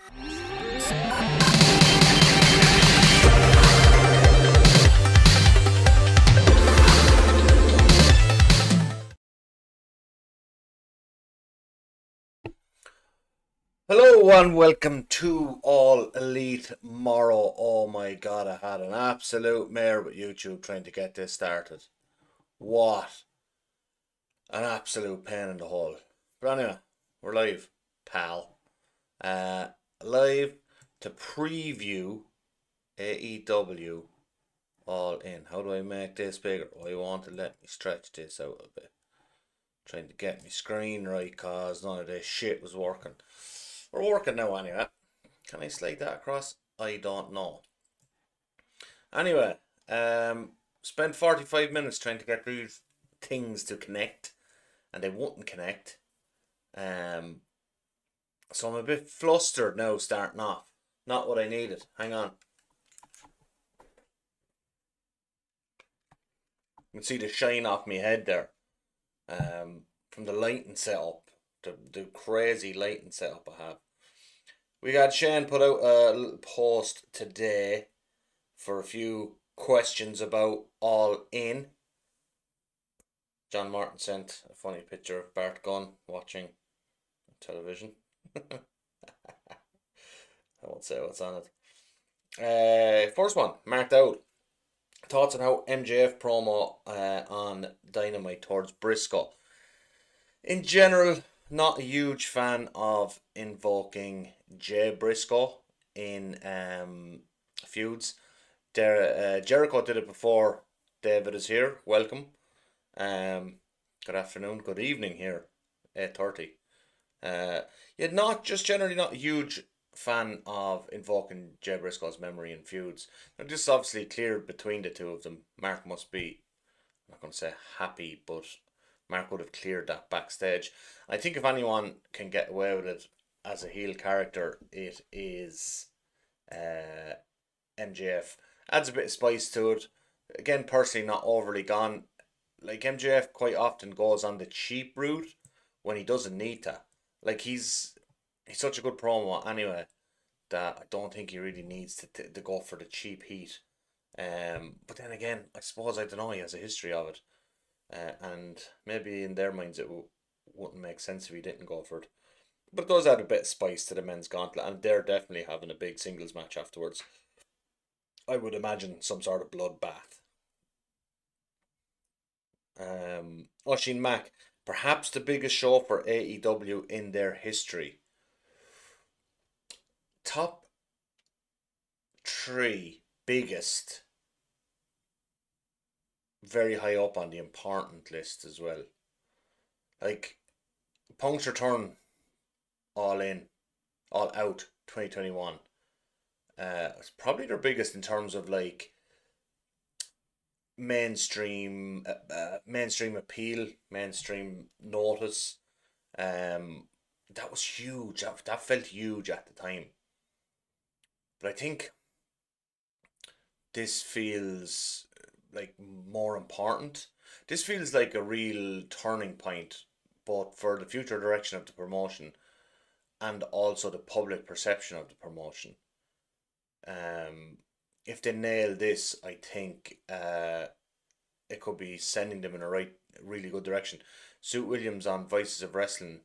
Hello and welcome to All Elite Morro. Oh my god, I had an absolute mare with YouTube trying to get this started. What an absolute pain in the hole. But anyway, we're live, pal. Live to preview AEW All In. How do I make this bigger? I want to let me stretch this out a bit. Trying to get my screen right cause none of this shit was working. We're working now anyway. Can I slide that across? I don't know. Anyway, spent 45 minutes trying to get these things to connect, and they wouldn't connect. So I'm a bit flustered now starting off. Not what I needed. Hang on. You can see the shine off my head there. From the lighting setup. The crazy lighting setup I have. We got Shane put out a little post today for a few questions about All In. John Martin sent a funny picture of Bart Gunn watching television. I won't say what's on it. First one, marked out. Thoughts on how MJF promo on Dynamite towards Briscoe. In general, not a huge fan of invoking Jay Briscoe in feuds. Jericho did it before. David is here. Welcome. Good afternoon. Good evening here. 8:30. Generally not a huge fan of invoking Jay Briscoe's memory in feuds. Now, this is obviously clear between the two of them. Mark must be, I'm not going to say happy, but Mark would have cleared that backstage. I think if anyone can get away with it as a heel character, it is MJF. Adds a bit of spice to it. Again, personally, not overly gone. Like, MJF quite often goes on the cheap route when he doesn't need to. Like, he's such a good promo anyway that I don't think he really needs to go for the cheap heat. But then again, I suppose, I don't know, he has a history of it. And maybe in their minds it wouldn't make sense if he didn't go for it. But it does add a bit of spice to the men's gauntlet, and they're definitely having a big singles match afterwards. I would imagine some sort of bloodbath. Oshin Mack, perhaps the biggest show for AEW in their history. Top 3 biggest. Very high up on the important list as well. Like, Punk's return, All In, All Out 2021. It's probably their biggest in terms of like mainstream appeal, mainstream notice. That was huge. That felt huge at the time. But I think this feels like more important. This feels like a real turning point, both for the future direction of the promotion and also the public perception of the promotion. If they nail this, I think it could be sending them in a really good direction. Suit Williams on Voices of Wrestling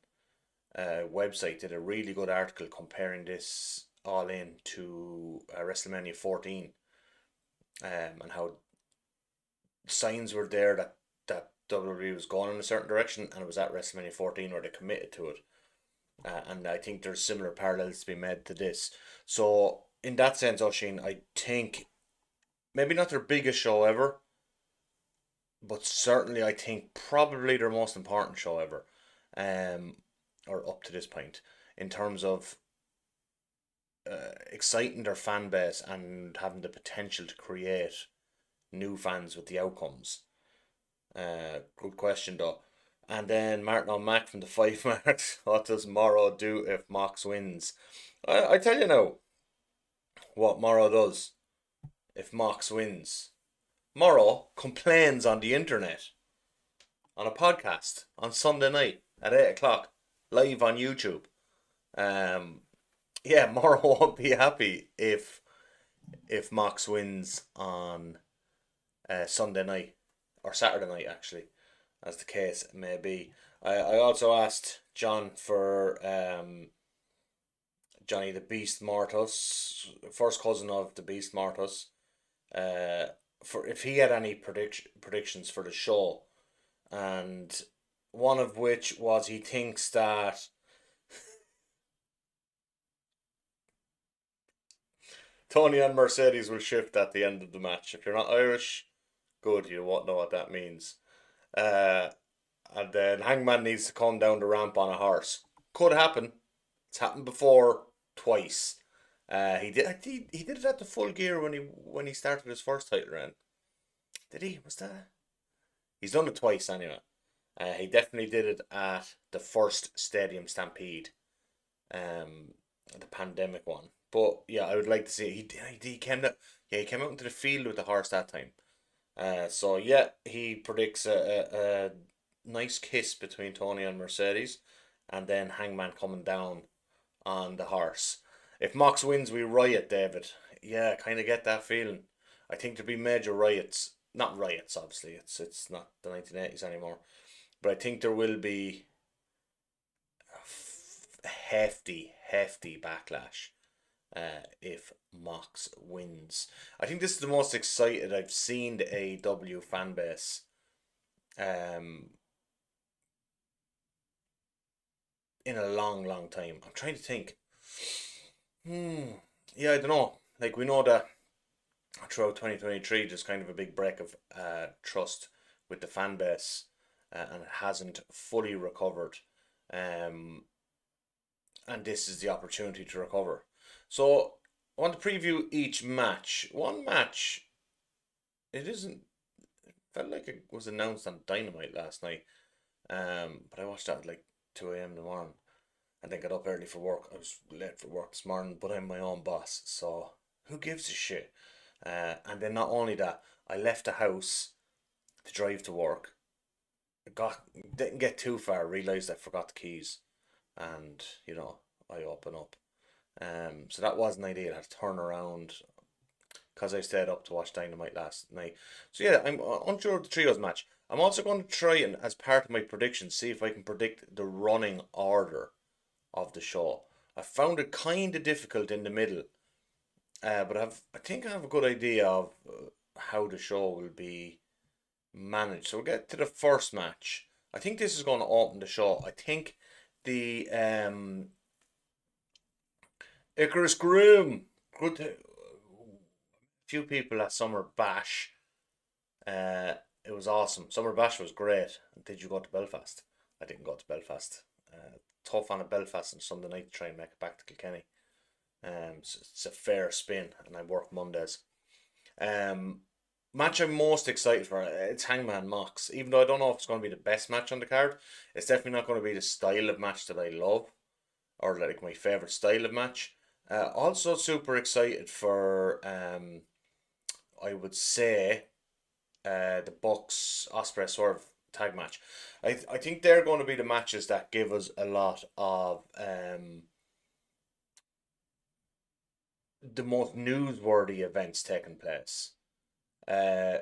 website did a really good article comparing this All In to WrestleMania 14, and how signs were there that WWE was going in a certain direction, and it was at WrestleMania 14 where they committed to it. And I think there's similar parallels to be made to this. So in that sense, Oshin, I think maybe not their biggest show ever, but certainly I think probably their most important show ever, or up to this point, in terms of exciting their fan base and having the potential to create new fans with the outcomes. Good question though. And then Martin O'Mac from the 5 marks. What does Morrow do if Mox wins? I tell you now what Morrow does if Mox wins. Morrow complains on the internet, on a podcast, on Sunday night at 8 o'clock, live on YouTube. Yeah, Morrow won't be happy if Mox wins on Sunday night or Saturday night, actually, as the case may be. I also asked John for Johnny the Beast Mortis, first cousin of the Beast Mortis, uh, for if he had any predictions for the show, and one of which was he thinks that Tony and Mercedes will shift at the end of the match. If you're not Irish, good, you won't know what that means. Uh, and then Hangman needs to come down the ramp on a horse. Could happen. It's happened before twice. He did it at the Full Gear when he started his first title run. Did he? Was that? He's done it twice anyway. He definitely did it at the first Stadium Stampede, um, the pandemic one. But yeah, I would like to see it. He came out, yeah, he came out into the field with the horse that time. So yeah, he predicts a nice kiss between Tony and Mercedes, and then Hangman coming down on the horse. If Mox wins, we riot, David. Yeah, kind of get that feeling. I think there'll be major riots. Not riots, obviously. It's not the 1980s anymore. But I think there will be a hefty backlash if Mox wins. I think this is the most excited I've seen the AEW fan base um, in a long time. I'm trying to think. Hmm. Yeah, I don't know. Like we know that throughout 2023, there's kind of a big break of trust with the fan base, and it hasn't fully recovered. Um, and this is the opportunity to recover. So I want to preview each match. One match, it isn't. Felt like it was announced on Dynamite last night. But I watched that at like 2 a.m. in the morning, and then got up early for work. I was late for work this morning, but I'm my own boss, so who gives a shit? And then not only that, I left the house to drive to work. Got didn't get too far. Realized I forgot the keys, and I open up. So that wasn't ideal. I had to turn around because I stayed up to watch Dynamite last night. So yeah, I'm unsure of the trios match. I'm also going to try and, as part of my predictions, see if I can predict the running order of the show. I found it kind of difficult in the middle, but I think I have a good idea of how the show will be managed. So we'll get to the first match. I think this is going to open the show. I think the Icarus Groom, good, few people at Summer Bash. Uh, it was awesome. Summer Bash was great. Did you go to Belfast? I didn't go to Belfast. Tough on a Belfast on Sunday night to try and make it back to Kilkenny. So it's a fair spin, and I work Mondays. Um, Match I'm most excited for, it's Hangman Mox. Even though I don't know if it's going to be the best match on the card, it's definitely not going to be the style of match that I love or like my favorite style of match. Also super excited for I would say the Bucks Osprey Swerve tag match. I think they're going to be the matches that give us a lot of the most newsworthy events taking place. Uh,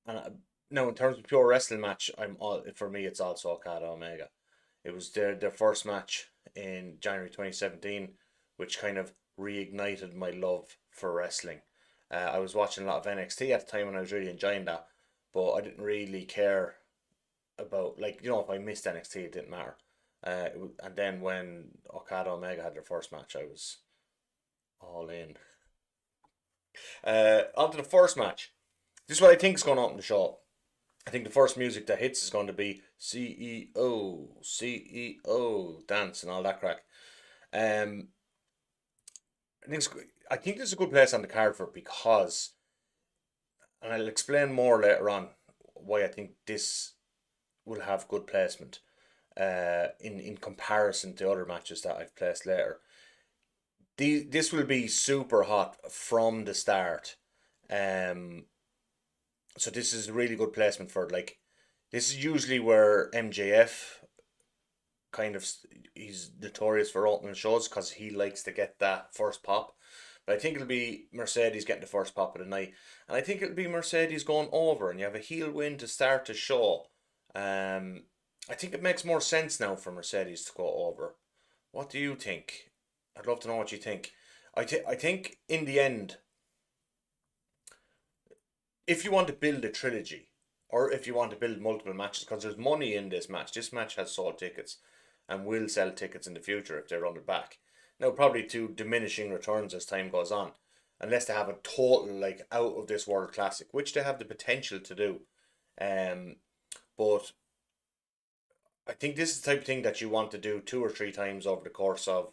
and now in terms of pure wrestling match, I'm all for me. It's also Okada Omega. It was their first match in January 2017, which kind of reignited my love for wrestling. I was watching a lot of NXT at the time and I was really enjoying that, but I didn't really care about like if I missed NXT, it didn't matter. And then when Okada Omega had their first match, I was all in. On to the first match. This is what I think is going on in the show. I think the first music that hits is going to be CEO dance and all that crack. Um, I think this is a good place on the card for it because, and I'll explain more later on why I think this will have good placement. In comparison to other matches that I've placed later, this will be super hot from the start. Um, so this is a really good placement for it. Like, this is usually where MJF kind of he's notorious for opening shows because he likes to get that first pop. But I think it'll be Mercedes getting the first pop of the night, and I think it'll be Mercedes going over, and you have a heel win to start the show. Um, I think it makes more sense now for Mercedes to go over. What do you think? I'd love to know what you think. I think in the end, if you want to build a trilogy, or if you want to build multiple matches, because there's money in this match has sold tickets and will sell tickets in the future if they run it back. Now, probably to diminishing returns as time goes on, unless they have a total, like, out of this world classic, which they have the potential to do. Um, but I think this is the type of thing that you want to do two or three times over the course of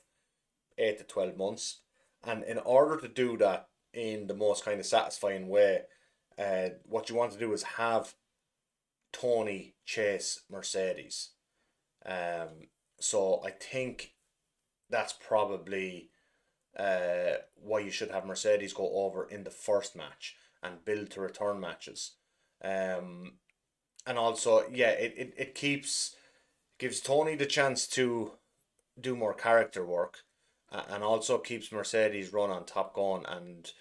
8 to 12 months. And in order to do that in the most kind of satisfying way, what you want to do is have Tony chase Mercedes. So I think that's probably why you should have Mercedes go over in the first match and build to return matches. Um, and also, yeah, it gives Tony the chance to do more character work, and also keeps Mercedes run on top going, and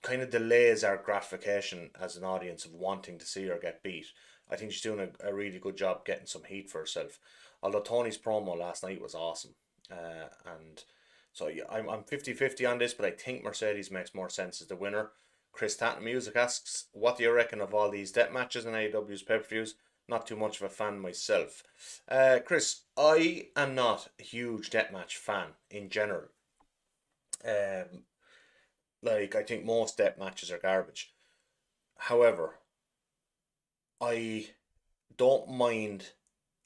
kind of delays our gratification as an audience of wanting to see her get beat. I think she's doing a really good job getting some heat for herself. Although Tony's promo last night was awesome. And so yeah, I'm 50-50 on this, but I think Mercedes makes more sense as the winner. Chris Tatton Music asks, what do you reckon of all these death matches in AEW's pay-per-views? Not too much of a fan myself. Chris, I am not a huge deathmatch fan in general. Um, like, I think most death matches are garbage. However, I don't mind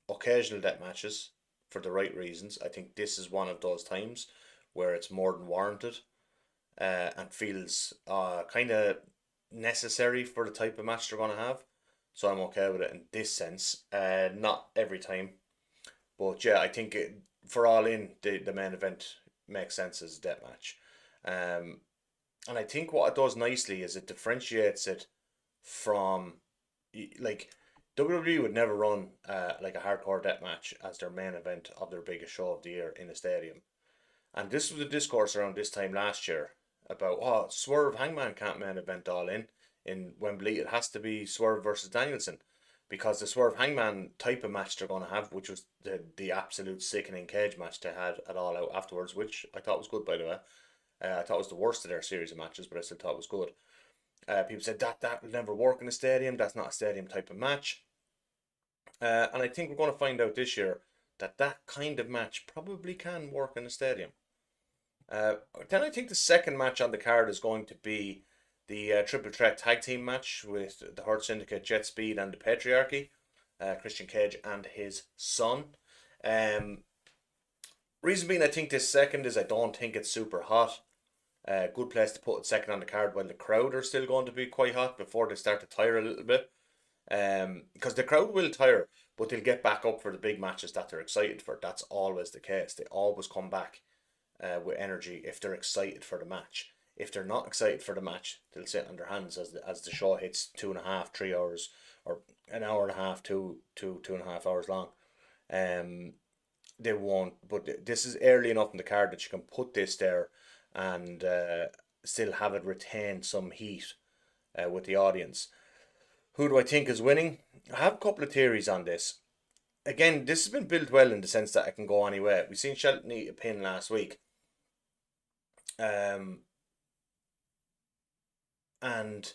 occasional death matches for the right reasons. I think this is one of those times where it's more than warranted, and feels kind of necessary for the type of match they're going to have. So I'm okay with it in this sense. Not every time, but yeah, I think for All In, the main event makes sense as a death match. Um, and I think what it does nicely is it differentiates it from, like, WWE would never run like a hardcore death match as their main event of their biggest show of the year in a stadium. And this was a discourse around this time last year about, oh, Swerve Hangman can't main event All in Wembley. It has to be Swerve versus Danielson, because the Swerve Hangman type of match they're going to have, which was the absolute sickening cage match they had at All Out afterwards, which I thought was good, by the way. I thought it was the worst of their series of matches, but I still thought it was good. People said that will never work in a stadium. That's not a stadium type of match. And I think we're going to find out this year that that kind of match probably can work in a stadium. Uh, then I think the second match on the card is going to be the triple threat tag team match with the Hurt Syndicate, Jet Speed, and the Patriarchy, Christian Cage and his son. Um, Reason being, I think this second is I don't think it's super hot. Good place to put it second on the card while the crowd are still going to be quite hot before they start to tire a little bit. Because the crowd will tire, but they'll get back up for the big matches that they're excited for. That's always the case. They always come back with energy if they're excited for the match. If they're not excited for the match, they'll sit on their hands as the show hits 2.5, 3 hours, or an hour and a half, 2.5 hours long. Um, they won't. But this is early enough in the card that you can put this there and still have it retain some heat with the audience. Who do I think is winning? I have a couple of theories on this. Again, this has been built well in the sense that it can go anywhere. We've seen Shelton eat a pin last week. Um, and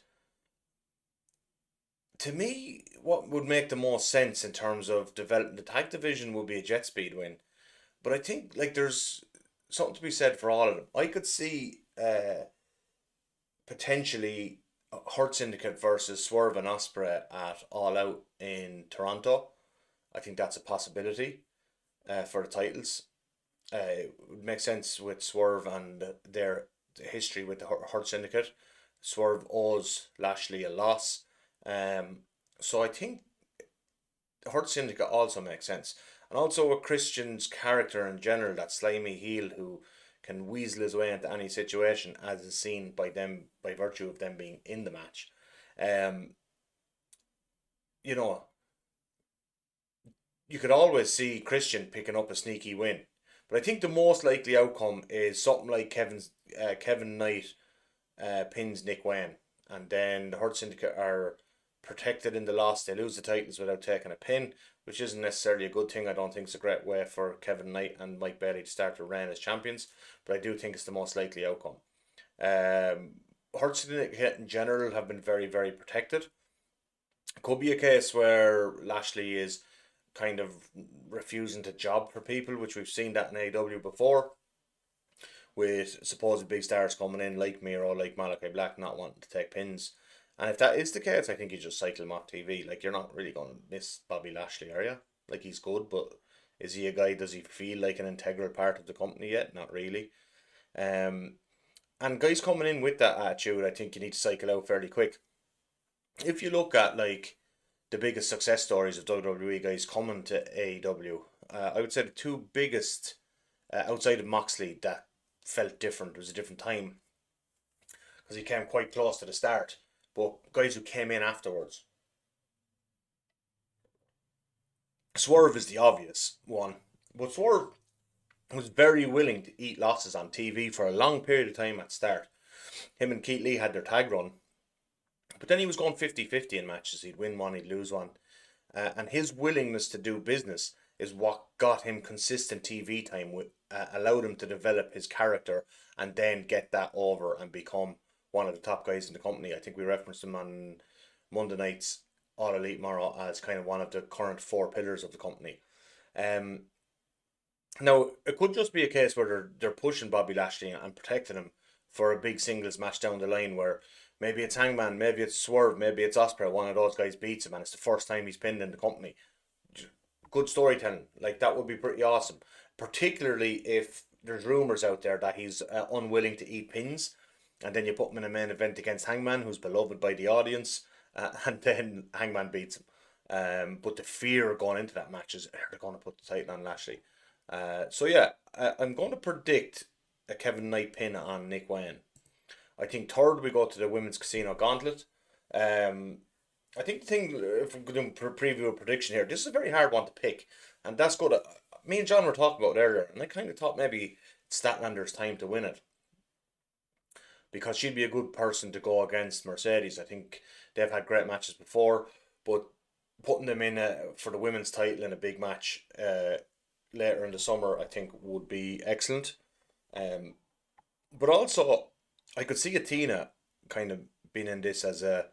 to me, what would make the most sense in terms of developing the tag division would be a Jet Speed win. But I think, like, there's something to be said for all of them. I could see potentially Hurt Syndicate versus Swerve and Osprey at All Out in Toronto. I think that's a possibility for the titles. It would make sense with Swerve and their history with the Hurt Syndicate. Swerve owes Lashley a loss. Um, so I think the Hurt Syndicate also makes sense. And also with Christian's character in general, that slimy heel who can weasel his way into any situation, as is seen by them by virtue of them being in the match. Um, you know, you could always see Christian picking up a sneaky win. But I think the most likely outcome is something like Kevin Knight pins Nick Wayne, and then the Hurt Syndicate are protected in the loss. They lose the titles without taking a pin, which isn't necessarily a good thing. I don't think it's a great way for Kevin Knight and Mike Bailey to start their reign as champions, but I do think it's the most likely outcome. Hurt Syndicate in general have been very, very protected. It could be a case where Lashley is kind of refusing to job for people, which we've seen that in AEW before, with supposed big stars coming in like Miro, like Malachi Black, not wanting to take pins. And if that is the case, I think you just cycle him off TV. Like, you're not really going to miss Bobby Lashley, are you? Like, he's good, but is he a guy? Does he feel like an integral part of the company yet? Not really. Um, and guys coming in with that attitude, I think you need to cycle out fairly quick. If you look at like the biggest success stories of WWE guys coming to AEW, I would say the two biggest outside of Moxley that felt different. It was a different time because he came quite close to the start. But guys who came in afterwards, Swerve is the obvious one. But Swerve was very willing to eat losses on TV for a long period of time at start. Him and Keith Lee had their tag run, but then he was going 50-50 in matches. He'd win one, he'd lose one. And his willingness to do business is what got him consistent TV time, allowed him to develop his character and then get that over and become one of the top guys in the company. I think we referenced him on Monday night's All Elite Morro as kind of one of the current four pillars of the company. Um, Now, it could just be a case where they're pushing Bobby Lashley and protecting him for a big singles match down the line where maybe it's Hangman, maybe it's Swerve, maybe it's Osprey, one of those guys beats him and it's the first time he's pinned in the company. Good storytelling. Like, that would be pretty awesome. Particularly if there's rumors out there that he's unwilling to eat pins and then you put him in a main event against Hangman, who's beloved by the audience, and then Hangman beats him. But the fear going into that match is they're going to put the title on Lashley. So yeah, I'm going to predict a Kevin Knight pin on Nick Wayne. I think third we go to the Women's Casino Gauntlet. Um, I think the thing, if we're going to preview a prediction here, this is a very hard one to pick, and that's good. Me and John were talking about it earlier, and I kind of thought maybe Statlander's time to win it because she'd be a good person to go against Mercedes. I think they've had great matches before, but putting them in for the women's title in a big match later in the summer, I think would be excellent. Um, but also, I could see Athena kind of being in this as a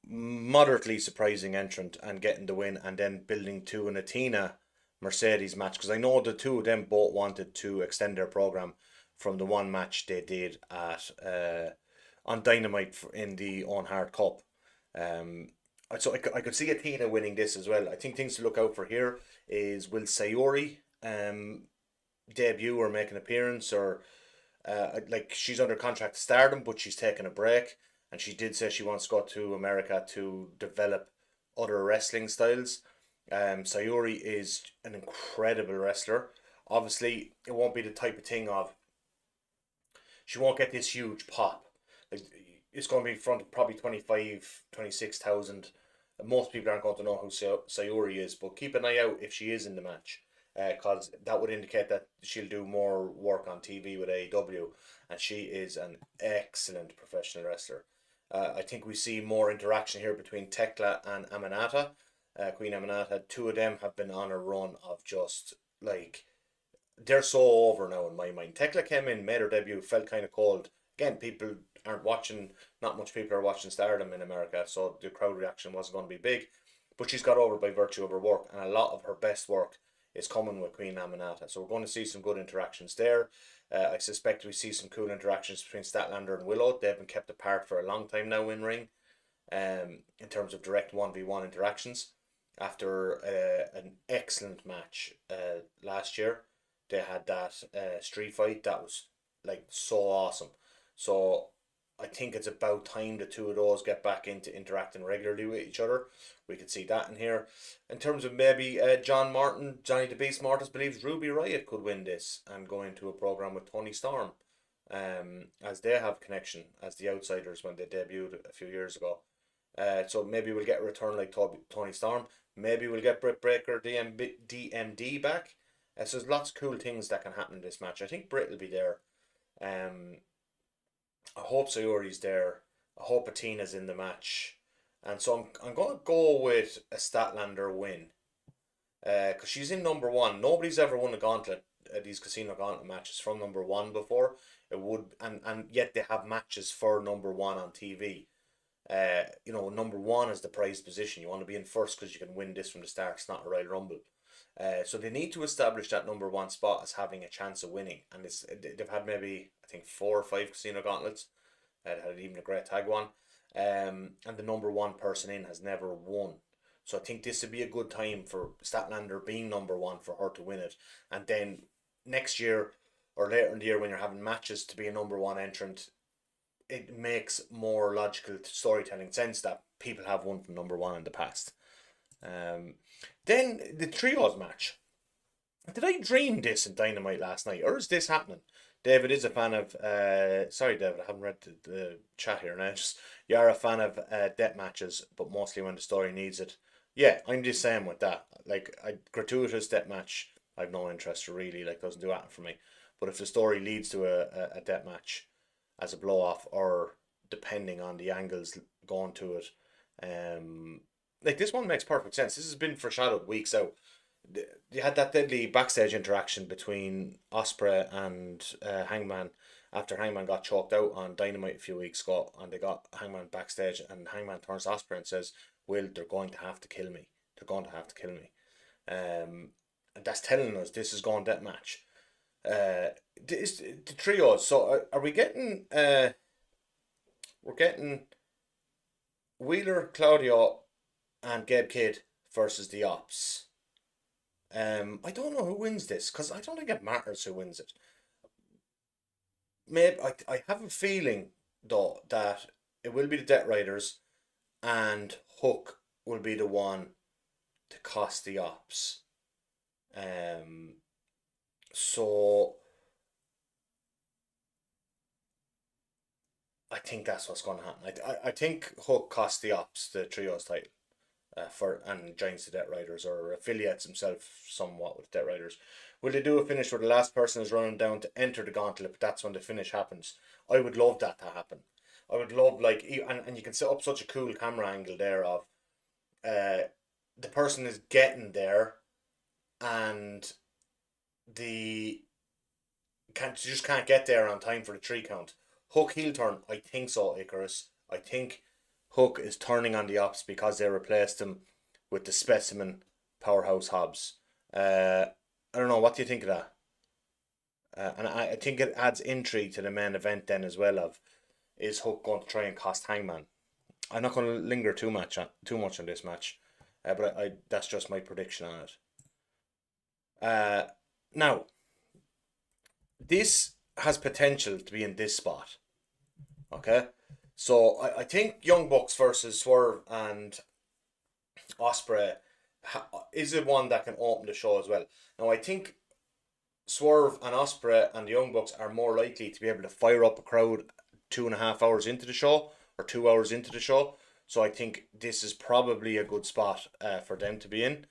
moderately surprising entrant and getting the win, and then building to an Athena Mercedes match because I know the two of them both wanted to extend their program from the one match they did at on Dynamite in the Owen Hart Cup. Um, so I could see Athena winning this as well. I think things to look out for here is will Sayori debut or make an appearance, or like she's under contract to Stardom but she's taking a break, and she did say she wants to go to America to develop other wrestling styles. Sayori is an incredible wrestler. Obviously, it won't be the type of thing of she won't get this huge pop. Like, it's going to be in front of probably 25, 26,000. Most people aren't going to know who Sayuri is, but keep an eye out if she is in the match, because that would indicate that she'll do more work on TV with AEW, and she is an excellent professional wrestler. I think we see more interaction here between Tekla and Aminata, Queen Aminata. Two of them have been on a run of just like they're so over now in my mind. Tekla came in, made her debut, felt kind of cold. Again, people aren't watching. Not much people are watching Stardom in America, so the crowd reaction wasn't going to be big. But she's got over by virtue of her work, and a lot of her best work is coming with Queen Aminata. So we're going to see some good interactions there. I suspect we see some cool interactions between Statlander and Willow. They've been kept apart for a long time now in ring, in terms of direct 1v1 interactions. After an excellent match last year, they had that street fight that was like so awesome. So I think it's about time the two of those get back into interacting regularly with each other. We could see that in here. In terms of maybe John Martin, Johnny the Beast Martis believes Ruby Riott could win this and go into a program with Tony Storm, as they have connection as the outsiders when they debuted a few years ago. So maybe we'll get a return like Tony Storm. Maybe we'll get Britt Baker DMD back. So there's lots of cool things that can happen in this match. I think Britt will be there. Um, I hope Sayuri's there. I hope Atina's in the match. And so I'm going to go with a Statlander win. Because she's in number one. Nobody's ever won a gauntlet, these casino gauntlet matches from number one before. It would, and yet they have matches for number one on TV. Number one is the prized position. You want to be in first because you can win this from the start. It's not a Royal Rumble. So they need to establish that number one spot as having a chance of winning. And they've had maybe, I think, 4 or 5 casino gauntlets. They had even a great tag one. And the number one person in has never won. So I think this would be a good time for Statlander being number one for her to win it. And then next year or later in the year when you're having matches to be a number one entrant, it makes more logical storytelling sense that people have won from number one in the past. Then the trios match. Did I dream this in Dynamite last night, or is this happening? David is a fan of. Sorry, David, I haven't read the chat here now. Just you're a fan of death matches, but mostly when the story needs it. Yeah, I'm just saying with that. Like, gratuitous death match, I've no interest really. Like, doesn't do that for me. But if the story leads to a death match as a blow off, or depending on the angles going to it, like this one makes perfect sense. This has been foreshadowed weeks out. You had that deadly backstage interaction between Osprey and Hangman after Hangman got choked out on Dynamite a few weeks ago, and they got Hangman backstage, and Hangman turns to Osprey and says, "Will, they're going to have to kill me. They're going to have to kill me." And that's telling us this is going that match. The trios. So are we getting? We're getting Wheeler, Claudio, and Gabe Kidd versus the Ops. I don't know who wins this because I don't think it matters who wins it. Maybe I have a feeling though that it will be the Death Riders and Hook will be the one to cost the Ops. Um, so I think that's what's going to happen. I think Hook cost the Ops the trios title. For and joins the Death Riders or affiliates himself somewhat with Death Riders. Will they do a finish where the last person is running down to enter the gauntlet, but that's when the finish happens? I would love that to happen. I would love and you can set up such a cool camera angle there of uh the person is getting there and the can't get there on time for the 3 count. Hook heel turn, I think so, Icarus. I think Hook is turning on the Ops because they replaced him with the specimen powerhouse Hobbs. I don't know. What do you think of that? And I think it adds intrigue to the main event then as well. Of is Hook going to try and cost Hangman? I'm not going to linger too much on this match, but I that's just my prediction on it. Uh, Now this has potential to be in this spot. Okay, so I think Young Bucks versus Swerve and Osprey is the one that can open the show as well. Now I think Swerve and Osprey and the Young Bucks are more likely to be able to fire up a crowd 2.5 hours into the show or 2 hours into the show. So I think this is probably a good spot for them to be in,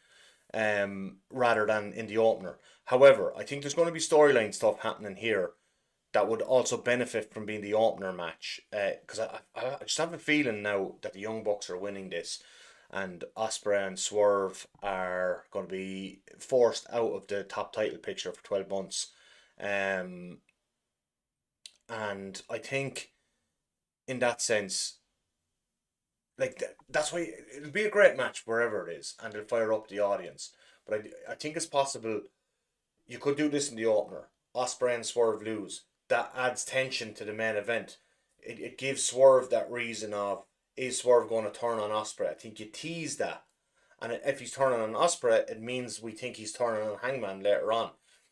rather than in the opener. However, I think there's going to be storyline stuff happening here that would also benefit from being the opener match. Because I just have a feeling now that the Young Bucks are winning this, and Osprey and Swerve are going to be forced out of the top title picture for 12 months. Um, and I think in that sense, like that's why it'll be a great match wherever it is, and it'll fire up the audience. But I think it's possible you could do this in the opener. Osprey and Swerve lose. That adds tension to the main event. It gives Swerve that reason of, is Swerve going to turn on Osprey? I think you tease that. And if he's turning on Osprey, it means we think he's turning on Hangman later on.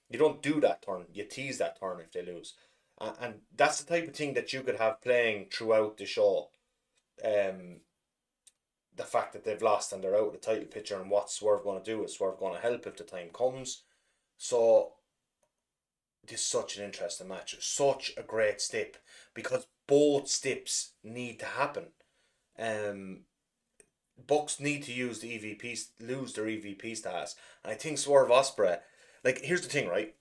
You don't do that turn. You tease that turn if they lose. And that's the type of thing that you could have playing throughout the show. Um, the fact that they've lost and they're out of the title picture, and what Swerve going to do? Is Swerve going to help if the time comes? So this is such an interesting match, such a great step, because both steps need to happen. Um, Bucks need to use the EVP, lose their EVP status. And I think Swerve Osprey, like, here's the thing, right?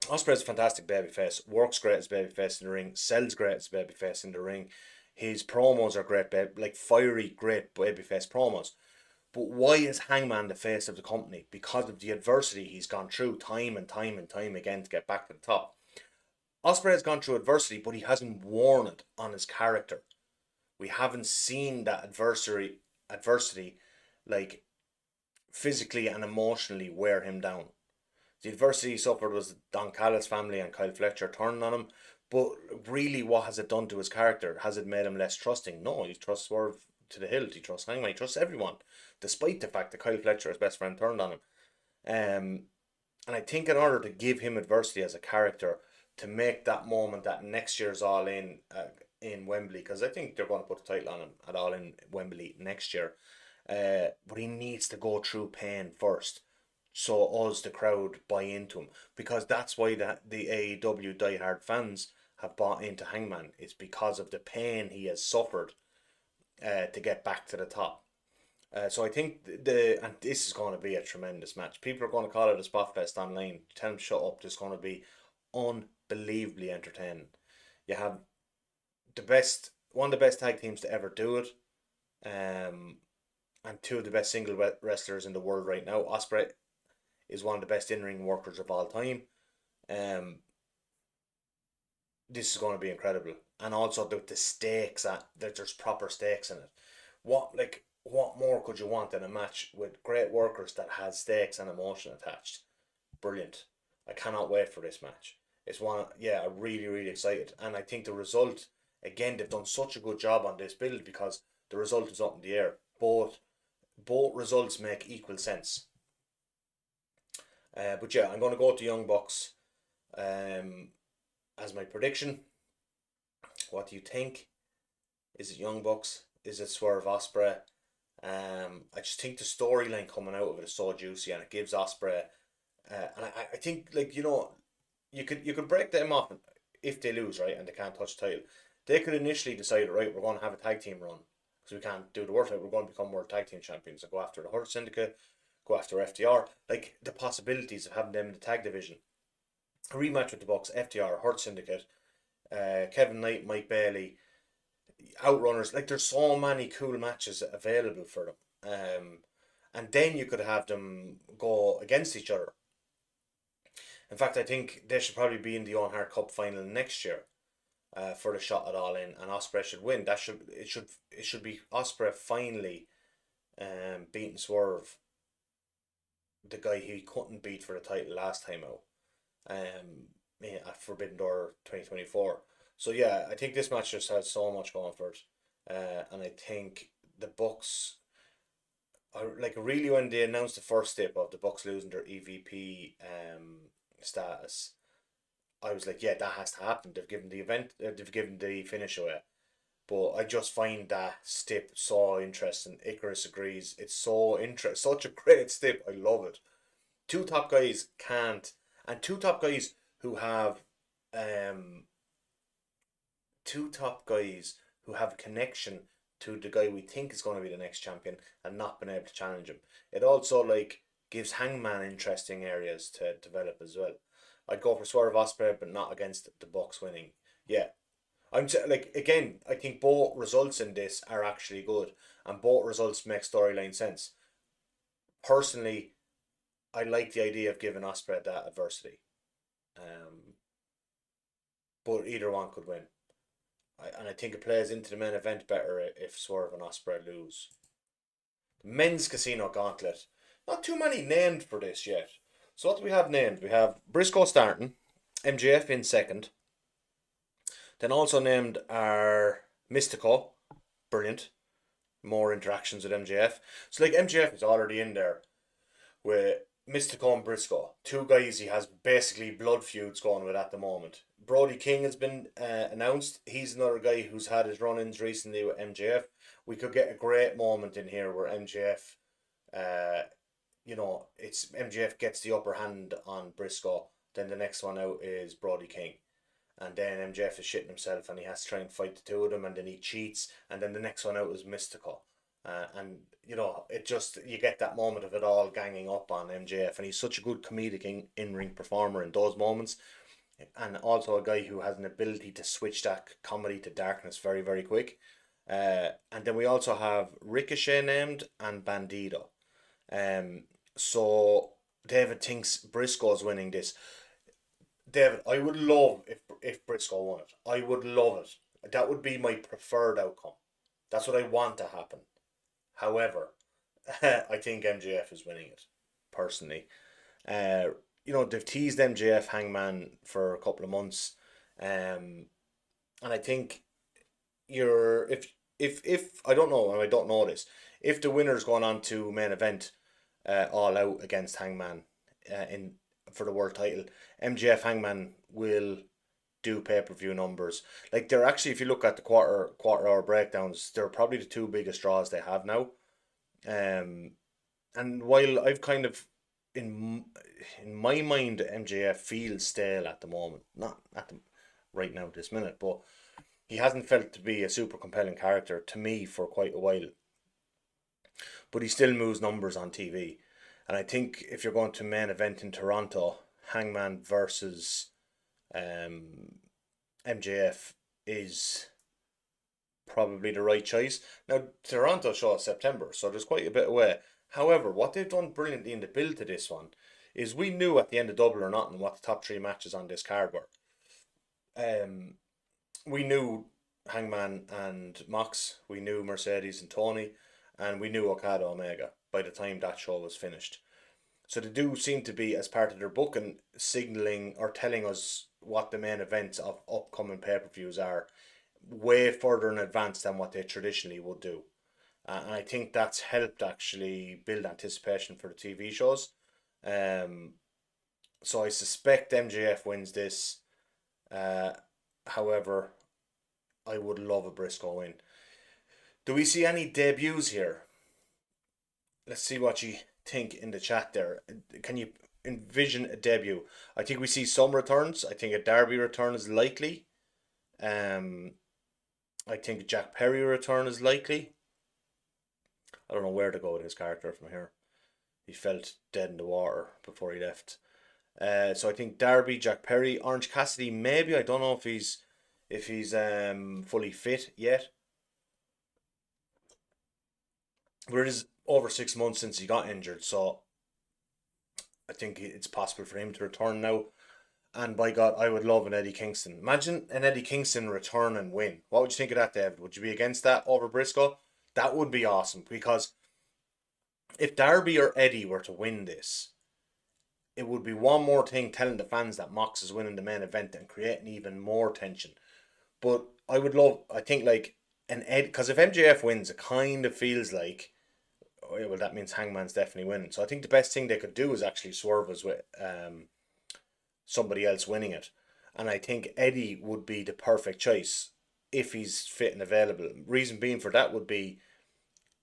Osprey's a fantastic babyface, works great as babyface in the ring, sells great as babyface in the ring. His promos are great, like fiery, great babyface promos. But why is Hangman the face of the company? Because of the adversity he's gone through time and time and time again to get back to the top. Osprey has gone through adversity, but he hasn't worn it on his character. We haven't seen that adversity, like physically and emotionally wear him down. The adversity he suffered was Don Callis' family and Kyle Fletcher turning on him. But really, what has it done to his character? Has it made him less trusting? No, he trusts Swerve to the hilt. He trusts Hangman. He trusts everyone, despite the fact that Kyle Fletcher, his best friend, turned on him. Um, and I think in order to give him adversity as a character, to make that moment that next year's All In Wembley, because I think they're going to put the title on him at All In Wembley next year. But he needs to go through pain first, so us the crowd buy into him, because that's why the AEW diehard fans have bought into Hangman. It's because of the pain he has suffered to get back to the top. So I think and this is going to be a tremendous match. People are going to call it a spot fest online. Tell them shut up. This is going to be unbelievably entertaining. You have one of the best tag teams to ever do it, um, and two of the best single wrestlers in the world right now. Osprey is one of the best in ring workers of all time. Um, this is going to be incredible, and also the stakes that there's proper stakes in it. What more could you want in a match with great workers that has stakes and emotion attached? Brilliant. I cannot wait for this match. It's one, yeah, I'm really, really excited. And I think the result, again, they've done such a good job on this build because the result is up in the air. Both results make equal sense. But yeah, I'm going to go to Young Bucks um, as my prediction. What do you think? Is it Young Bucks? Is it Swerve Osprey? I just think the storyline coming out of it is so juicy, and it gives Osprey. And I think, like, you could break them off if they lose, right, and they can't touch the title. They could initially decide, right, we're going to have a tag team run because we can't do the world title. We're going to become world tag team champions and go after the Hurt Syndicate, go after FTR. Like, the possibilities of having them in the tag division. A rematch with the Bucks, FTR, Hurt Syndicate, Kevin Knight, Mike Bailey, Outrunners. Like, there's so many cool matches available for them. And then you could have them go against each other. In fact, I think they should probably be in the Owen Hart Cup final next year for the shot at All In, and Osprey should win. It should be Osprey finally beating Swerve, the guy he couldn't beat for the title last time out. At Forbidden Door 2024. So yeah, I think this match just has so much going for it, and I think the Bucks are like, really, when they announced the first step of the Bucks losing their EVP status, I was like, yeah, that has to happen. They've given the finish away. But I just find that stip so interesting. Icarus agrees. It's so interesting, such a great stip. I love it. Two top guys can't, and who have, um, two top guys who have a connection to the guy we think is going to be the next champion and not been able to challenge him. It also, like, gives Hangman interesting areas to develop as well. I'd go for Swerve Osprey, but not against the Bucks winning. Yeah, like, again, I think both results in this are actually good, and both results make storyline sense. Personally, I like the idea of giving Osprey that adversity, um, but either one could win. And I think it plays into the main event better if Swerve and Osprey lose. The men's casino gauntlet. Not too many named for this yet. So what do we have named? We have Briscoe starting, MJF in second. Then also named are Mystico. Brilliant. More interactions with MJF. So, like, MJF is already in there with Mystico and Briscoe. Two guys he has basically blood feuds going with at the moment. Brody King has been announced. He's another guy who's had his run-ins recently with MJF. We could get a great moment in here where MJF, it's MJF gets the upper hand on Briscoe. Then the next one out is Brody King. And then MJF is shitting himself and he has to try and fight the two of them, and then he cheats, and then the next one out is Mystical. And it just, you get that moment of it all ganging up on MJF, and he's such a good comedic in-ring performer in those moments, and also a guy who has an ability to switch that comedy to darkness very, very quick. And then we also have Ricochet named and Bandido. Um, so David thinks Briscoe's winning this. David, I would love if Briscoe won it. I would love it. That would be my preferred outcome. That's what I want to happen. However, I think MJF is winning it, personally. Uh, they've teased MJF Hangman for a couple of months, um, and I think you're if I don't know, and I don't know this, if the winner's going on to main event, all out against Hangman, in for the world title, MJF Hangman will do pay per view numbers. Like, they're actually, if you look at the quarter hour breakdowns, they're probably the two biggest draws they have now. Um, and while I've kind of, in in my mind, MJF feels stale at the moment, not at the right now this minute, but he hasn't felt to be a super compelling character to me for quite a while. But he still moves numbers on TV, and I think if you're going to main event in Toronto, Hangman versus um, MJF is probably the right choice. Now, Toronto show is September, so there's quite a bit away. However, what they've done brilliantly in the build to this one is we knew at the end of Double or Nothing what the top three matches on this card were. Um, we knew Hangman and Mox, we knew Mercedes and Tony, and we knew Okada Omega by the time that show was finished. So they do seem to be, as part of their booking, signaling or telling us what the main events of upcoming pay per views are, way further in advance than what they traditionally would do. And I think that's helped actually build anticipation for the TV shows. Um, so I suspect MJF wins this. Uh, However, I would love a Briscoe win. Do we see any debuts here? Let's see what you think in the chat there. Can you envision a debut? I think we see some returns. I think a Darby return is likely. Um, I think Jack Perry return is likely. I don't know where to go with his character from here. He felt dead in the water before he left. So I think Darby, Jack Perry, Orange Cassidy, maybe. I don't know if he's fully fit yet. But it is over 6 months since he got injured, so I think it's possible for him to return now. And by God, I would love an Eddie Kingston. Imagine an Eddie Kingston return and win. What would you think of that, David? Would you be against that over Briscoe? That would be awesome, because if Darby or Eddie were to win this, it would be one more thing telling the fans that Mox is winning the main event and creating even more tension. But I think, like, an Ed, because if MJF wins, it kind of feels like, oh yeah, well, that means Hangman's definitely winning. So I think the best thing they could do is actually swerve us with somebody else winning it. And I think Eddie would be the perfect choice if he's fit and available. Reason being for that would be,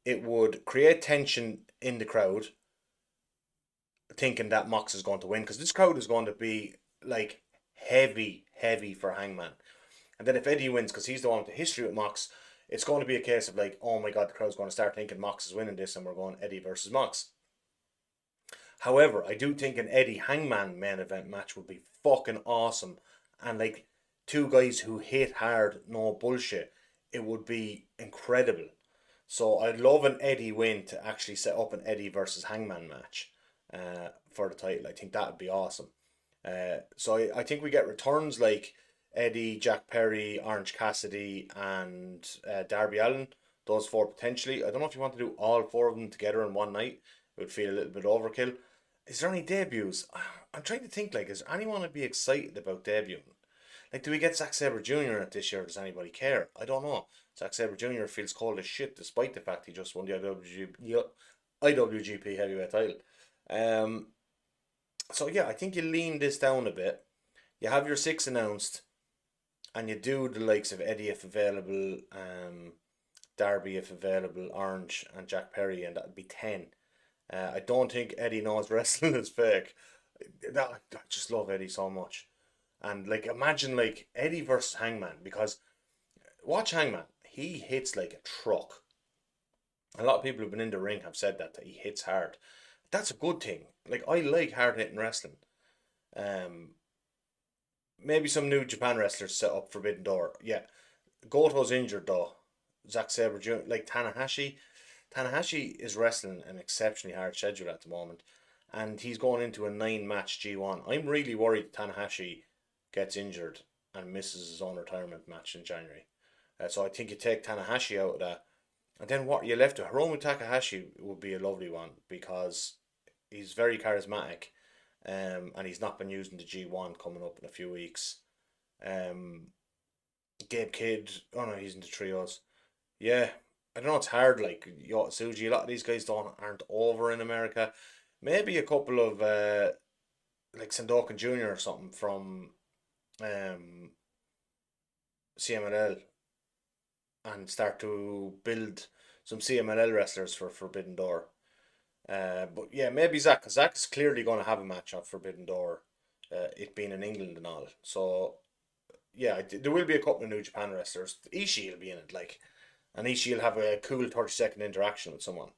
it would create tension in the crowd, thinking that Mox is going to win, because this crowd is going to be like heavy, heavy for Hangman. And then if Eddie wins, because he's the one with the history with Mox, it's going to be a case of like, oh my God, the crowd's going to start thinking Mox is winning this, and we're going Eddie versus Mox. However, I do think an Eddie Hangman main event match would be fucking awesome, and like, two guys who hit hard, no bullshit. It would be incredible. So I'd love an Eddie win to actually set up an Eddie versus Hangman match, for the title. I think that would be awesome. So I think we get returns like Eddie, Jack Perry, Orange Cassidy, and Darby Allin. Those four potentially. I don't know if you want to do all four of them together in one night. It would feel a little bit overkill. Is there any debuts? I'm trying to think. Like, is anyone to be excited about debuting? Like, do we get Zack Sabre Jr. at this year? Does anybody care? I don't know. Zack Sabre Jr. feels cold as shit, despite the fact he just won the IWGP Heavyweight title. Um, so yeah, I think you lean this down a bit. You have your six announced, and you do the likes of Eddie if available, Darby if available, Orange, and Jack Perry, and that'd be 10. I don't think Eddie knows wrestling is fake. I just love Eddie so much. And like, imagine like Eddie versus Hangman, because watch Hangman. He hits like a truck. A lot of people who've been in the ring have said that he hits hard. That's a good thing. Like, I like hard hitting wrestling. Um, Maybe some new Japan wrestlers set up Forbidden Door. Yeah, Goto's injured though. Zack Sabre Jr. Like Tanahashi. Tanahashi is wrestling an exceptionally hard schedule at the moment, and he's going into a 9 match G1. I'm really worried Tanahashi gets injured and misses his own retirement match in January. So I think you take Tanahashi out of that, and then what you left with Hiromu Takahashi would be a lovely one because he's very charismatic, and he's not been using the G1 coming up in a few weeks. Um, Gabe Kidd, oh no, he's in the trios. Yeah, I don't know. It's hard. Like Yota Tsuji, a lot of these guys don't aren't over in America. Maybe a couple of like Sandokan Jr. or something from um, CMLL and start to build some CMLL wrestlers for Forbidden Door. But yeah, maybe Zach, 'cause Zach is clearly going to have a match on Forbidden Door, it being in England and all. So yeah, there will be a couple of New Japan wrestlers. Ishii will be in it, like, and Ishii will have a cool 30-second interaction with someone.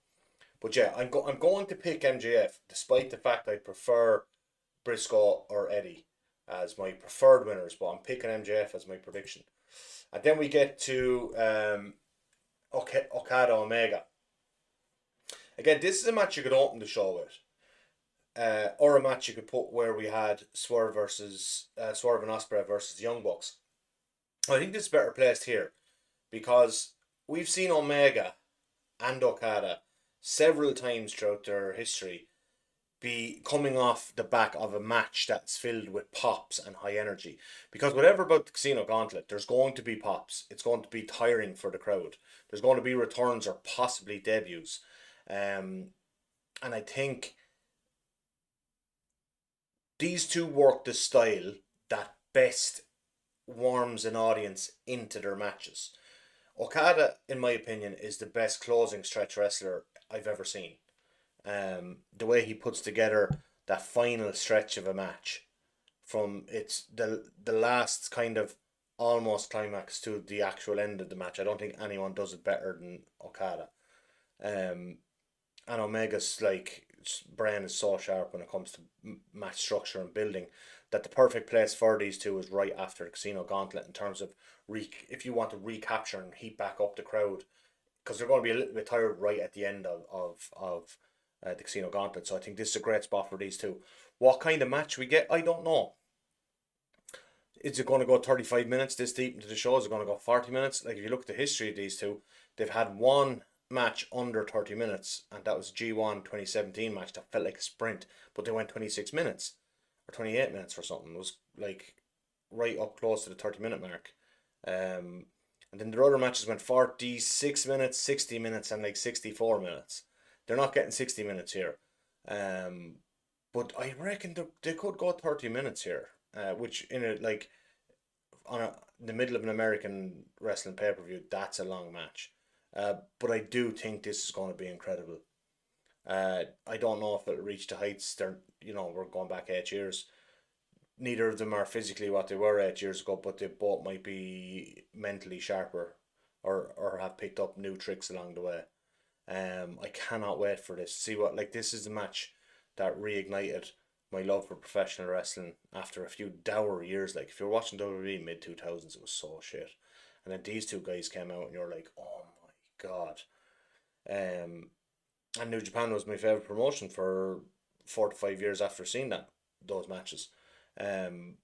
But yeah, I'm going to pick MJF, despite the fact I prefer Briscoe or Eddie as my preferred winners, but I'm picking MJF as my prediction. And then we get to Okada Omega. Again, this is a match you could open the show with. Or a match you could put where we had Swerve and Ospreay versus the Young Bucks. I think this is better placed here because we've seen Omega and Okada several times throughout their history be coming off the back of a match that's filled with pops and high energy. Because whatever about the Casino Gauntlet, there's going to be pops. It's going to be tiring for the crowd. There's going to be returns or possibly debuts. Um, and I think these two work the style that best warms an audience into their matches. Okada, in my opinion, is the best closing stretch wrestler I've ever seen. The way he puts together that final stretch of a match, from it's the last kind of almost climax to the actual end of the match. I don't think anyone does it better than Okada. Um, and Omega's like brain is so sharp when it comes to match structure and building that the perfect place for these two is right after the Casino Gauntlet in terms of if you want to recapture and heat back up the crowd because they're going to be a little bit tired right at the end of the Casino Gauntlet. So I think this is a great spot for these two. What kind of match we get, I don't know. Is it going to go 35 minutes this deep into the show? Is it going to go 40 minutes? Like, if you look at the history of these two, they've had one match under 30 minutes, and that was G1 2017 match that felt like a sprint, but they went 26 minutes or 28 minutes or something. It was like right up close to the 30-minute mark. And then the other matches went 46 minutes, 60 minutes, and like 64 minutes. They're not getting 60 minutes here. Um, but I reckon they could go 30 minutes here, which in a like in the middle of an American wrestling pay per view, that's a long match. But I do think this is going to be incredible. I don't know if it'll reach the heights. We're going back 8 years. Neither of them are physically what they were 8 years ago, but they both might be mentally sharper, or have picked up new tricks along the way. I cannot wait for this. See what like this is the match that reignited my love for professional wrestling after a few dour years. Like if you're watching WWE mid 2000s, it was so shit, and then these two guys came out, and you're like, oh my god. Um, and New Japan was my favorite promotion for 4 to 5 years after seeing those matches. Um,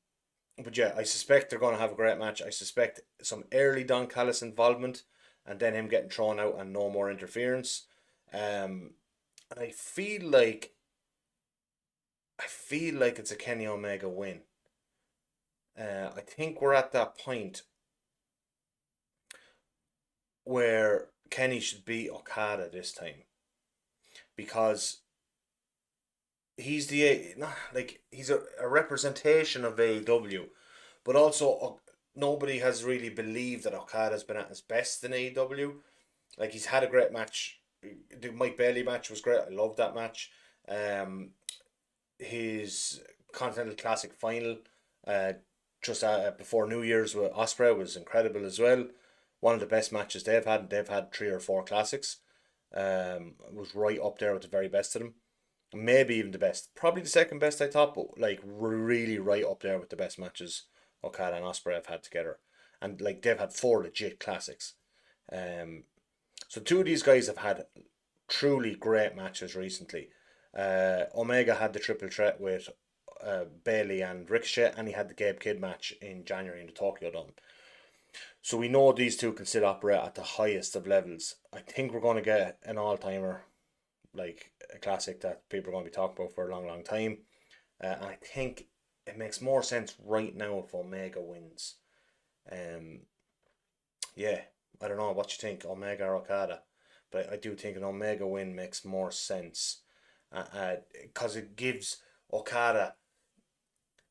but yeah, I suspect they're going to have a great match. I suspect some early Don Callis involvement, and then him getting thrown out and no more interference. Um, and I feel like it's a Kenny Omega win. I think we're at that point where Kenny should beat Okada this time because he's a representation of AEW, but also nobody has really believed that Okada's been at his best in AEW. Like he's had a great match. The Mike Bailey match was great. I loved that match. Um, his Continental Classic final, uh, just before New Year's with Osprey was incredible as well. One of the best matches they've had. They've had 3 or 4 classics. Was right up there with the very best of them. Maybe even the best. Probably the second best, I thought, but like really right up there with the best matches Okada and Ospreay have had together. And like they've had four legit classics. Um, so two of these guys have had truly great matches recently. Omega had the triple threat with Bailey and Ricochet, and he had the Gabe Kidd match in January in the Tokyo Dome. So we know these two can still operate at the highest of levels. I think we're going to get an all timer, like a classic that people are going to be talking about for a long, long time. And I think it makes more sense right now if Omega wins. Um, yeah, I don't know what you think, Omega or Okada, but I do think an Omega win makes more sense, because it gives Okada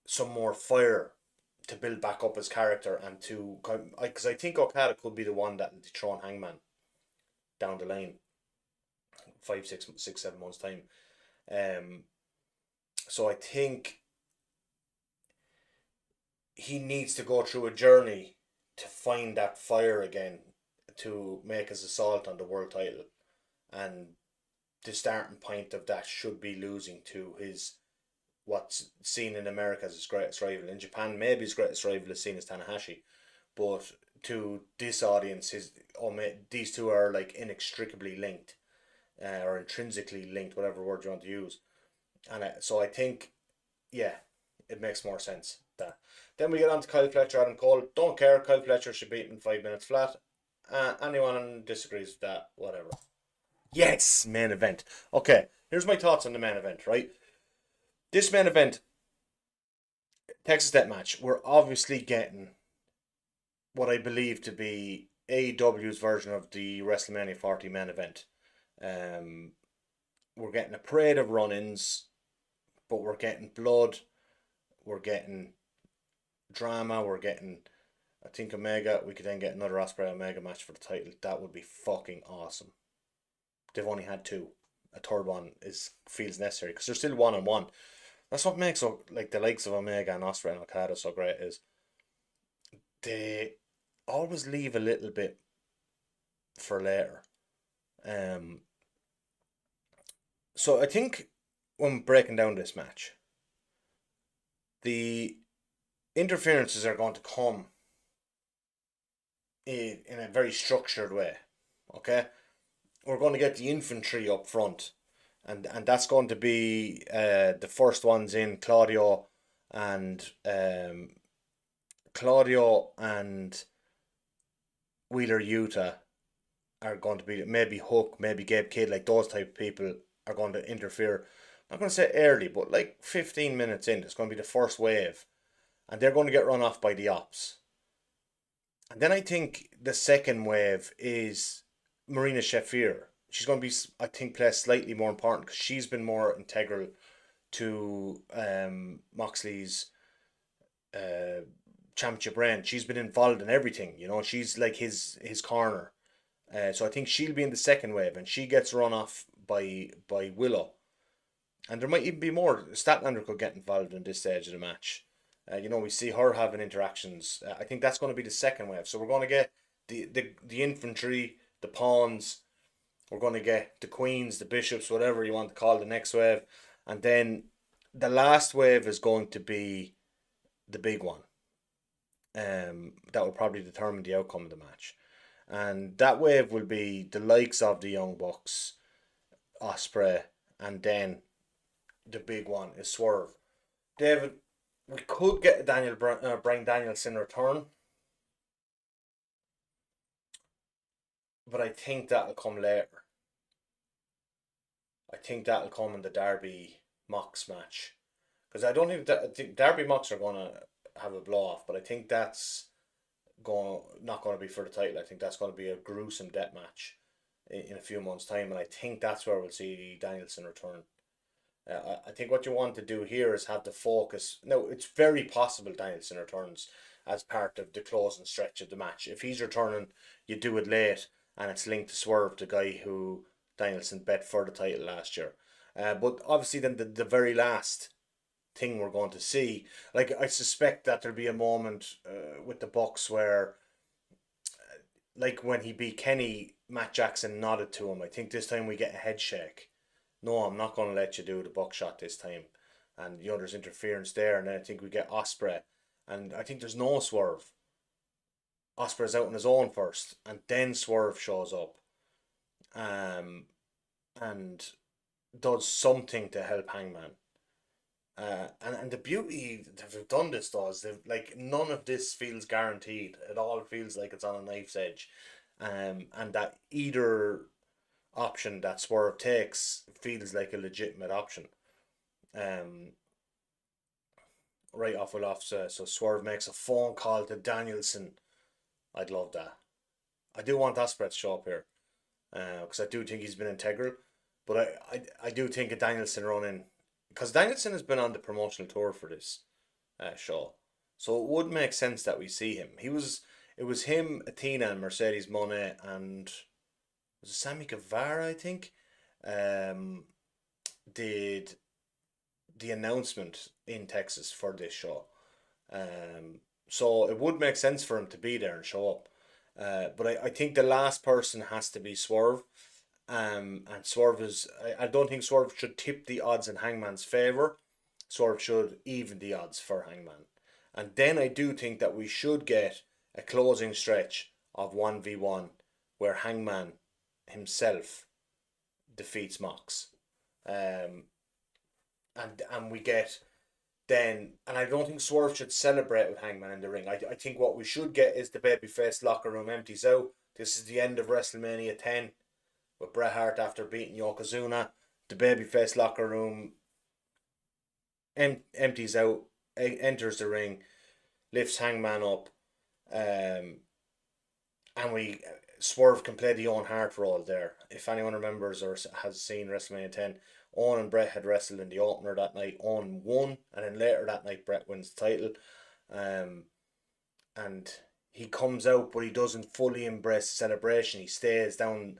some more fire to build back up his character and to because I think Okada could be the one that will dethrone Hangman down the line, 5, 6, 7 months time. Um, so I think he needs to go through a journey to find that fire again to make his assault on the world title, and the starting point of that should be losing to his what's seen in America as his greatest rival. In Japan, maybe his greatest rival is seen as Tanahashi, but to this audience, these two are like inextricably linked, or intrinsically linked, whatever word you want to use. And so I think, yeah, it makes more sense that. Then we get on to Kyle Fletcher, Adam Cole. Don't care. Kyle Fletcher should beat him in 5 minutes flat. Anyone disagrees with that? Whatever. Yes, main event. Okay, here's my thoughts on the main event. Right, this main event, Texas Death Match. We're obviously getting what I believe to be AEW's version of the WrestleMania 40 main event. Um, we're getting a parade of run-ins, but we're getting blood. We're getting drama. We're getting, I think, Omega. We could then get another Ospreay Omega match for the title. That would be fucking awesome. They've only had two. A third one is feels necessary because they're still 1-on-1. That's what makes like the likes of Omega and Ospreay and Okada so great is they always leave a little bit for later. Um, so I think when breaking down this match, the interferences are going to come in a very structured way. Okay, we're going to get the infantry up front, and that's going to be the first ones in and Claudio and Wheeler Utah are going to be maybe Hook, maybe Gabe Kidd, like those type of people are going to interfere. I'm not going to say early, but like 15 minutes in, it's going to be the first wave, and they're going to get run off by the ops. And then I think the second wave is Marina Shafir. She's going to be, I think, play slightly more important because she's been more integral to Moxley's uh, championship reign. She's been involved in everything. You know, she's like his corner. So I think she'll be in the second wave, and she gets run off by Willow. And there might even be more. Statlander could get involved in this stage of the match. We see her having interactions. I think that's going to be the second wave. So we're going to get the infantry, the pawns. We're going to get the queens, the bishops, whatever you want to call the next wave. And then the last wave is going to be the big one. That will probably determine the outcome of the match. And that wave will be the likes of the Young Bucks, Osprey, and then the big one is Swerve. David, we could get Brian Danielson return, but I think that'll come later. I think that'll come in the Darby Mox match, because I think Darby Mox are gonna have a blow off, but I think that's going not going to be for the title. I think that's going to be a gruesome death match in a few months' time, and I think that's where we'll see Danielson return. I think what you want to do here is have the focus. No, it's very possible Danielson returns as part of the closing stretch of the match. If he's returning, you do it late, and it's linked to Swerve, the guy who Danielson bet for the title last year. But obviously, then the very last thing we're going to see, like I suspect that there'll be a moment with the Bucks where like when he beat Kenny, Matt Jackson nodded to him. I think this time we get a head shake. No, I'm not going to let you do the buckshot this time. And there's interference there, and then I think we get Osprey, and I think there's no swerve. Osprey's out on his own first, and then Swerve shows up, um, and does something to help Hangman. And the beauty they've done this though is they've like none of this feels guaranteed. It all feels like it's on a knife's edge, and that either option that Swerve takes feels like a legitimate option. Um, right off with off, so Swerve makes a phone call to Danielson. I'd love that. I do want Ospreay to show up here, because I do think he's been integral, but I do think a Danielson run in, because Danielson has been on the promotional tour for this show, so it would make sense that we see him. It was him, Athena, and Mercedes Monet, and was it Sammy Guevara, I think, um, did the announcement in Texas for this show. So it would make sense for him to be there and show up. But I think the last person has to be Swerve. And Swerve is. I don't think Swerve should tip the odds in Hangman's favour. Swerve should even the odds for Hangman. And then I do think that we should get a closing stretch of 1v1 where Hangman himself defeats Mox. Um, and we get then, and I don't think Swerve should celebrate with Hangman in the ring. I think what we should get is the babyface locker room empties out. This is the end of WrestleMania 10 with Bret Hart after beating Yokozuna. The babyface locker room empties out, enters the ring, lifts Hangman up, um, and we Swerve can play the Owen Hart role there. If anyone remembers or has seen WrestleMania 10, Owen and Bret had wrestled in the opener that night. Owen won, and then later that night Bret wins the title. Um, and he comes out, but he doesn't fully embrace the celebration. He stays down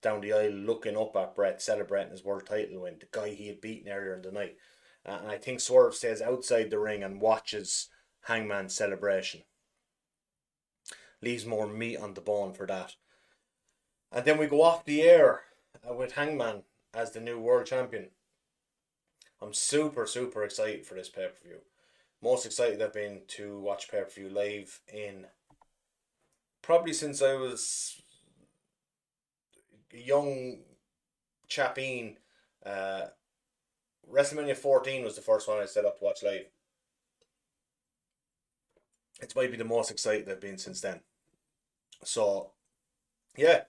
the aisle looking up at Bret celebrating his world title win, the guy he had beaten earlier in the night. And I think Swerve stays outside the ring and watches Hangman's celebration. Leaves more meat on the bone for that. And then we go off the air with Hangman as the new world champion. I'm super, super excited for this pay per view. Most excited I've been to watch pay per view live in probably since I was a young chappine. WrestleMania 14 was the first one I set up to watch live. It might be the most excited I've been since then. So, yeah,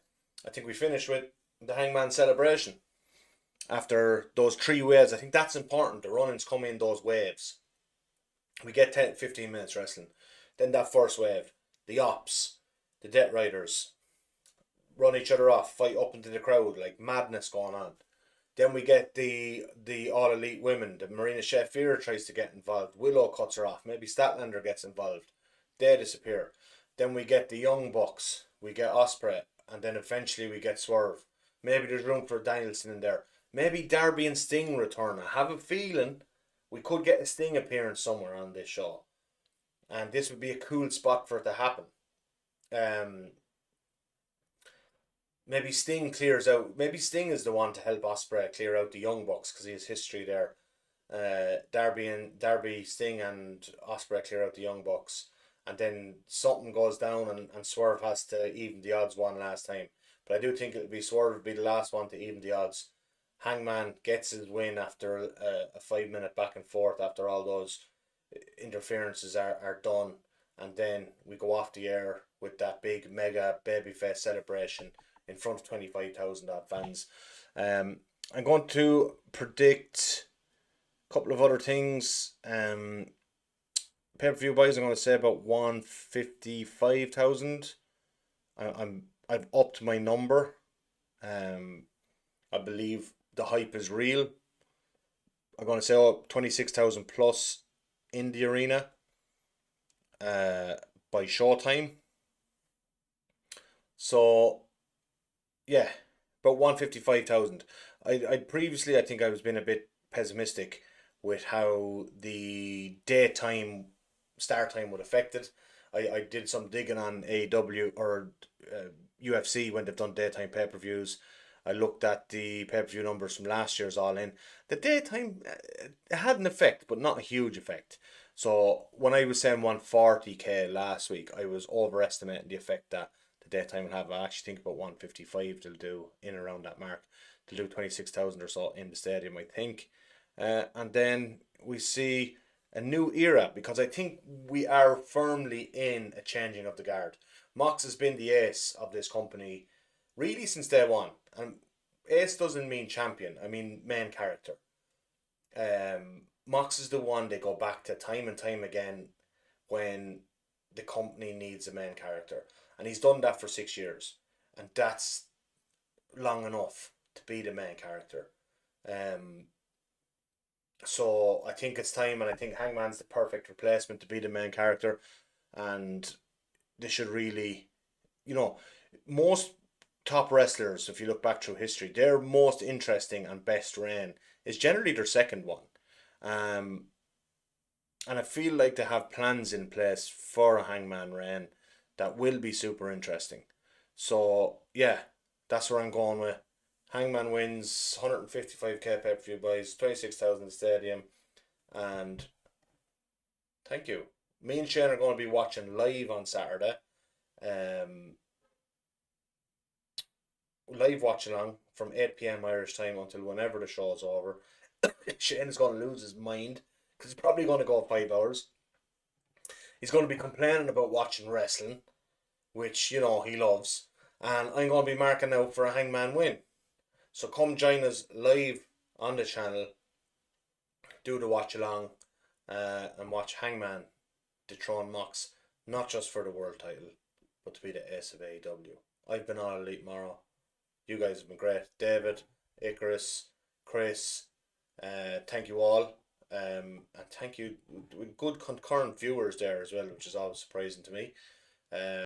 I think we finished with the Hangman celebration after those 3 waves. I think that's important. The run-ins come in those waves. We get 10, 15 minutes wrestling. Then that first wave, the Ops, the Death Riders, run each other off, fight up into the crowd, like madness going on. Then we get the All Elite women. The Marina Shafir tries to get involved. Willow cuts her off. Maybe Statlander gets involved. They disappear. Then we get the Young Bucks. We get Osprey. And then eventually we get Swerve. Maybe there's room for Danielson in there. Maybe Darby and Sting return. I have a feeling we could get a Sting appearance somewhere on this show. And this would be a cool spot for it to happen. Maybe Sting clears out. Maybe Sting is the one to help Osprey clear out the Young Bucks because he has history there. Darby, Sting, and Osprey clear out the Young Bucks, and then something goes down, and Swerve has to even the odds one last time. But I do think it'll be Swerve will be the last one to even the odds. Hangman gets his win after a 5 minute back and forth after all those interferences are done, and then we go off the air with that big mega babyface celebration in front of 25,000 odd fans. I'm going to predict a couple of other things. Pay-per-view buys, I'm going to say about 155,000. I've upped my number. I believe the hype is real. I'm going to say 26,000 plus in the arena by showtime. So yeah, about 155,000. I previously I think I was being a bit pessimistic with how the daytime start time would affect it. I did some digging on AEW or UFC when they've done daytime pay-per-views. I looked at the pay-per-view numbers from last year's All In. The daytime it had an effect, but not a huge effect. So when I was saying 140k last week, I was overestimating the effect that the daytime will have. I actually think about 155 they'll do in around that mark. They'll do 26,000 or so in the stadium, I think. And then we see a new era because I think we are firmly in a changing of the guard. Mox has been the ace of this company really since day one. And ace doesn't mean champion, I mean main character. Mox is the one they go back to time and time again when the company needs a main character. And he's done that for 6 years. And that's long enough to be the main character. Um, so I think it's time, and I think Hangman's the perfect replacement to be the main character. And they should really, you know, most top wrestlers, if you look back through history, their most interesting and best reign is generally their second one. Um, and I feel like they have plans in place for a Hangman reign that will be super interesting. So yeah, that's where I'm going with. Hangman wins 155k pay per view buys, 26,000 stadium, and thank you. Me and Shane are going to be watching live on Saturday. Um, Live watch along from 8 p.m. Irish time until whenever the show's over. Shane is going to lose his mind because he's probably going to go 5 hours. He's going to be complaining about watching wrestling, which, he loves. And I'm going to be marking out for a Hangman win. So come join us live on the channel, do the watch along, and watch Hangman dethrone Mox, not just for the world title, but to be the ace of AEW. I've been on Elite Morro. You guys have been great. David, Icarus, Chris, thank you all. And thank you. Good concurrent viewers there as well, which is always surprising to me.